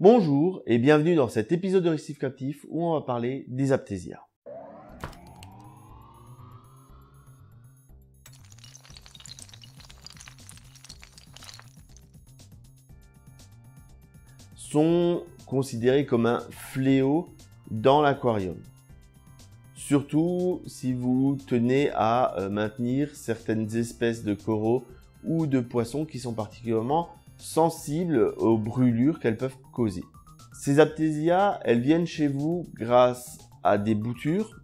Bonjour et bienvenue dans cet épisode de Récif Captif où on va parler des aptésias. Sont considérés comme un fléau dans l'aquarium. Surtout si vous tenez à maintenir certaines espèces de coraux ou de poissons qui sont particulièrement sensibles aux brûlures qu'elles peuvent causer. Ces aptésias, elles viennent chez vous grâce à des boutures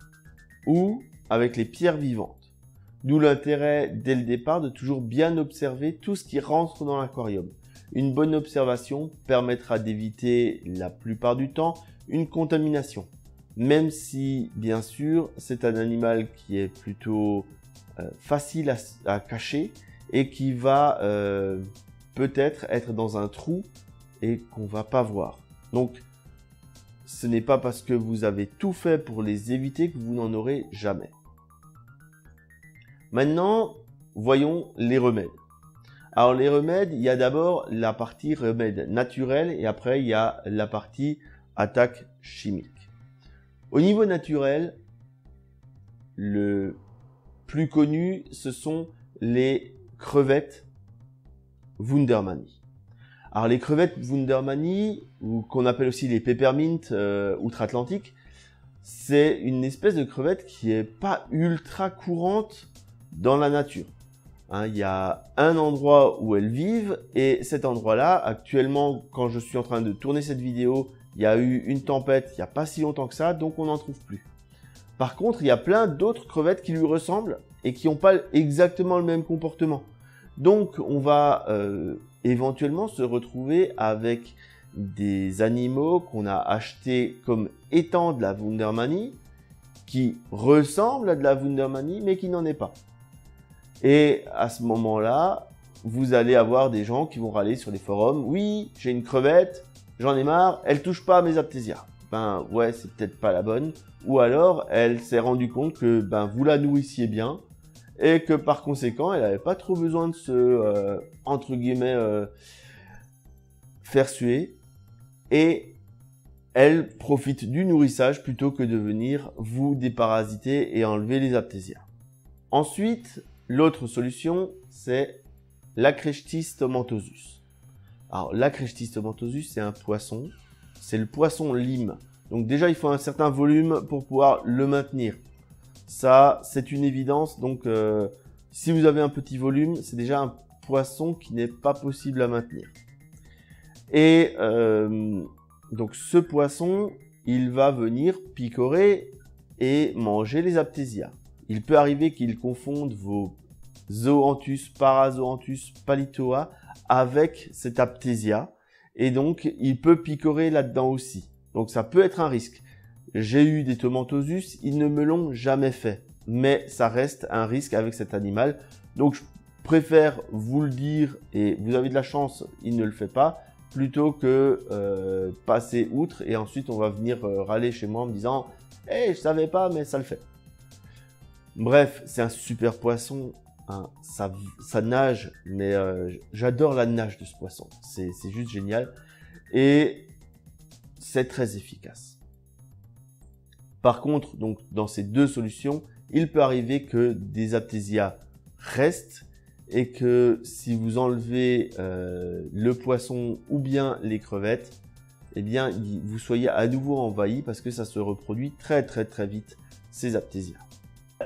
ou avec les pierres vivantes. D'où l'intérêt dès le départ de toujours bien observer tout ce qui rentre dans l'aquarium. Une bonne observation permettra d'éviter la plupart du temps une contamination. Même si, bien sûr, c'est un animal qui est plutôt facile à cacher et qui va peut-être être dans un trou et qu'on va pas voir. Donc, ce n'est pas parce que vous avez tout fait pour les éviter que vous n'en aurez jamais. Maintenant, voyons les remèdes. Alors les remèdes, il y a d'abord la partie remède naturel et après il y a la partie attaque chimique. Au niveau naturel, le plus connu, ce sont les crevettes Wundermanni. Alors les crevettes Wundermanni, ou qu'on appelle aussi les peppermint outre-Atlantique, c'est une espèce de crevette qui est pas ultra courante dans la nature. Il y a un endroit où elles vivent et cet endroit-là, actuellement, quand je suis en train de tourner cette vidéo, il y a eu une tempête il n'y a pas si longtemps que ça, donc on n'en trouve plus. Par contre, il y a plein d'autres crevettes qui lui ressemblent et qui n'ont pas exactement le même comportement. Donc, on va éventuellement se retrouver avec des animaux qu'on a achetés comme étant de la Wundermanni, qui ressemblent à de la Wundermanni, mais qui n'en est pas. Et à ce moment-là, vous allez avoir des gens qui vont râler sur les forums. Oui, j'ai une crevette, j'en ai marre, elle touche pas à mes aptésias. Ben ouais, c'est peut-être pas la bonne. Ou alors, elle s'est rendue compte que vous la nourrissiez bien et que par conséquent, elle n'avait pas trop besoin de se, entre guillemets, faire suer. Et elle profite du nourrissage plutôt que de venir vous déparasiter et enlever les aptésias. Ensuite, l'autre solution, c'est l'Acrechtis tomentosus. Alors, l'Acrechtis tomentosus, c'est un poisson. C'est le poisson lime. Donc déjà, il faut un certain volume pour pouvoir le maintenir. Ça, c'est une évidence. Donc, si vous avez un petit volume, c'est déjà un poisson qui n'est pas possible à maintenir. Et donc, ce poisson, il va venir picorer et manger les aptésias. Il peut arriver qu'il confonde vos Zoanthus, Parazoanthus, Palitoa avec cet aptésia. Et donc, il peut picorer là-dedans aussi. Donc, ça peut être un risque. J'ai eu des tomentosus, ils ne me l'ont jamais fait. Mais ça reste un risque avec cet animal. Donc, je préfère vous le dire et vous avez de la chance, il ne le fait pas, plutôt que passer outre et ensuite on va venir râler chez moi en me disant « Hey, je savais pas, mais ça le fait ». Bref, c'est un super poisson, hein, ça nage, mais j'adore la nage de ce poisson, c'est juste génial et c'est très efficace. Par contre, donc, dans ces deux solutions, il peut arriver que des aptésias restent et que si vous enlevez le poisson ou bien les crevettes, eh bien, vous soyez à nouveau envahi parce que ça se reproduit très vite, ces aptésias.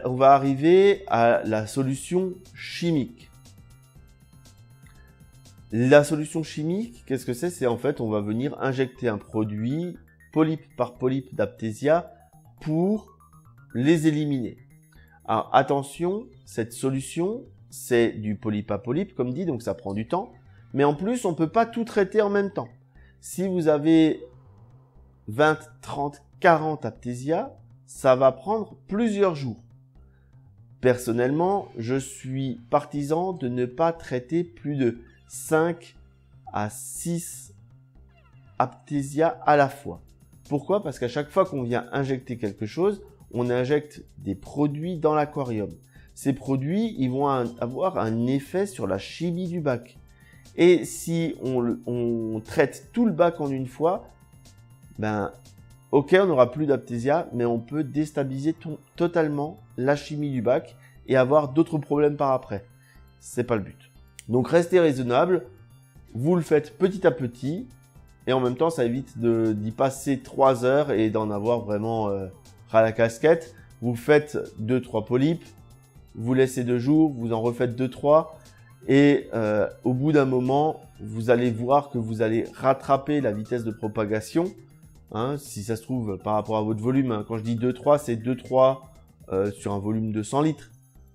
On va arriver à la solution chimique. La solution chimique, qu'est-ce que c'est? C'est en fait, on va venir injecter un produit polype par polype d'aptésia pour les éliminer. Alors attention, cette solution, c'est du polype à polype, comme dit, donc ça prend du temps. Mais en plus, on ne peut pas tout traiter en même temps. Si vous avez 20, 30, 40 aptésias, ça va prendre plusieurs jours. Personnellement, je suis partisan de ne pas traiter plus de 5 à 6 aptésias à la fois. Pourquoi? Parce qu'à chaque fois qu'on vient injecter quelque chose, on injecte des produits dans l'aquarium. Ces produits, ils vont avoir un effet sur la chimie du bac. Et si on traite tout le bac en une fois, ben, ok, on n'aura plus d'Aphthesia, mais on peut déstabiliser totalement la chimie du bac et avoir d'autres problèmes par après. C'est pas le but. Donc restez raisonnable, vous le faites petit à petit, et en même temps ça évite d'y passer 3 heures et d'en avoir vraiment ras la casquette. Vous faites 2-3 polypes, vous laissez 2 jours, vous en refaites 2-3, et au bout d'un moment, vous allez voir que vous allez rattraper la vitesse de propagation. Hein, si ça se trouve par rapport à votre volume, hein. Quand je dis 2-3, c'est 2-3 sur un volume de 100 litres.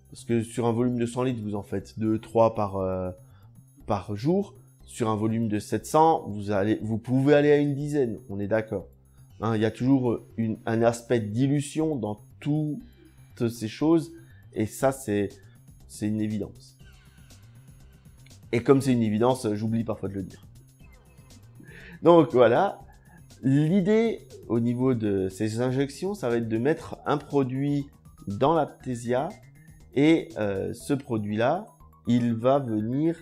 Parce que sur un volume de 100 litres, vous en faites 2-3 par jour. Sur un volume de 700, vous pouvez aller à une dizaine, on est d'accord. Hein, il y a toujours un aspect de dilution dans toutes ces choses. Et ça, c'est une évidence. Et comme c'est une évidence, j'oublie parfois de le dire. Donc voilà. L'idée au niveau de ces injections, ça va être de mettre un produit dans l'Aphthesia et ce produit-là, il va venir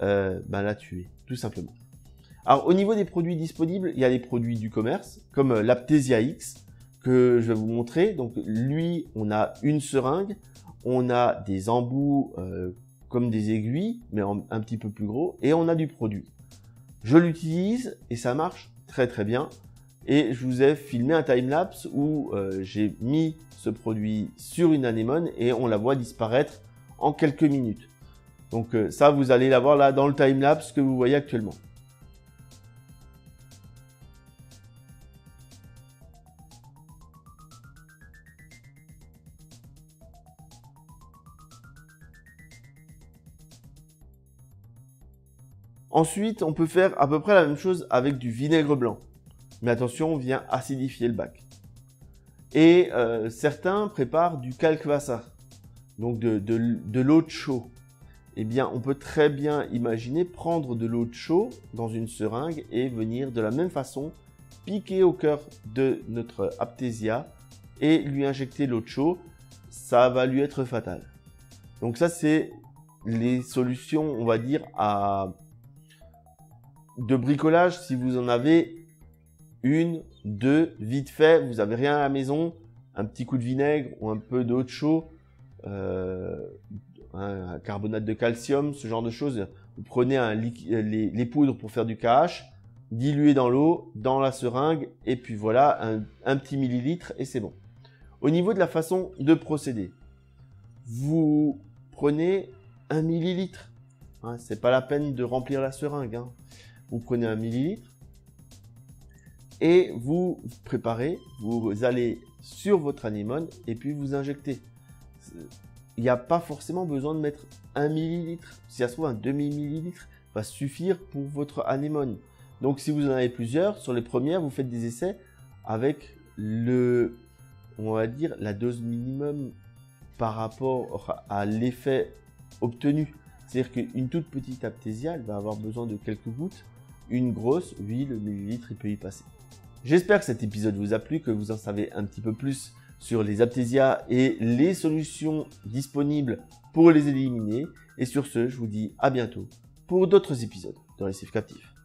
la tuer, tout simplement. Alors au niveau des produits disponibles, il y a des produits du commerce, comme l'Aphthesia X, que je vais vous montrer. Donc lui, on a une seringue, on a des embouts comme des aiguilles, mais un petit peu plus gros, et on a du produit. Je l'utilise et ça marche très très bien. Et je vous ai filmé un timelapse où j'ai mis ce produit sur une anémone et on la voit disparaître en quelques minutes. Donc ça, vous allez l'avoir là dans le timelapse que vous voyez actuellement. Ensuite, on peut faire à peu près la même chose avec du vinaigre blanc. Mais attention, on vient acidifier le bac. Et certains préparent du kalkwasser, donc de l'eau de chaux. Eh bien, on peut très bien imaginer prendre de l'eau de chaux dans une seringue et venir de la même façon piquer au cœur de notre Aphthesia et lui injecter l'eau de chaux. Ça va lui être fatal. Donc ça, c'est les solutions, on va dire, de bricolage si vous en avez une, deux, vite fait, vous avez rien à la maison, un petit coup de vinaigre ou un peu d'eau de chaux, un carbonate de calcium, ce genre de choses. Vous prenez les poudres pour faire du KH, diluez dans l'eau, dans la seringue, et puis voilà, un petit millilitre et c'est bon. Au niveau de la façon de procéder, vous prenez 1 millilitre, hein, c'est pas la peine de remplir la seringue, hein. Vous prenez 1 millilitre, et vous préparez, vous allez sur votre anémone et puis vous injectez. Il n'y a pas forcément besoin de mettre 1 millilitre. Si ça se trouve, un demi-millilitre va suffire pour votre anémone. Donc si vous en avez plusieurs, sur les premières, vous faites des essais avec on va dire, la dose minimum par rapport à l'effet obtenu. C'est-à-dire qu'une toute petite Aphthesia, elle va avoir besoin de quelques gouttes. Une grosse, oui, le millilitre, il peut y passer. J'espère que cet épisode vous a plu, que vous en savez un petit peu plus sur les Aphthesia et les solutions disponibles pour les éliminer. Et sur ce, je vous dis à bientôt pour d'autres épisodes de Récif Captif.